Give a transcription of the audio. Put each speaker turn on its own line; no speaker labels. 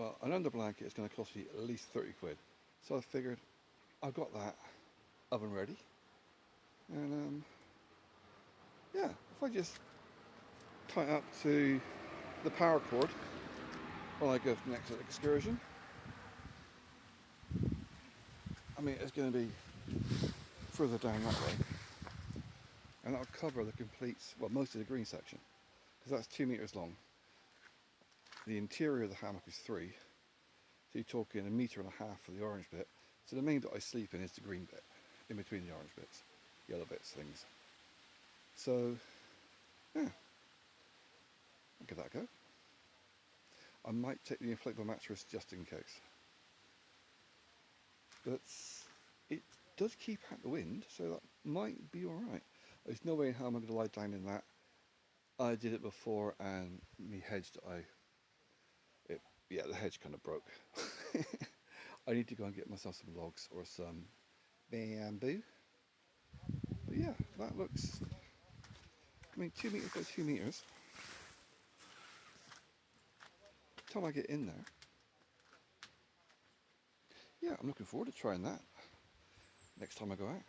well, an underblanket is going to cost you at least 30 quid. So I figured I've got that oven ready. And yeah, if I just tie it up to the power cord while I go for the next excursion, I mean, it's going to be further down that way. And that'll cover the complete, well, most of the green section, because that's 2 meters long. The interior of the hammock is 3, so you're talking 1.5 meters for the orange bit. So the main bit I sleep in is the green bit, in between the orange bits, yellow bits, things. So, yeah, I'll give that a go. I might take the inflatable mattress just in case. But it does keep out the wind, so that might be alright. There's no way in hell I'm going to lie down in that. I did it before and the hedge that yeah, the hedge kind of broke. I need to go and get myself some logs or some bamboo. But yeah, that looks, I mean, 2 meters by 2 meters. By the time I get in there, yeah, I'm looking forward to trying that next time I go out.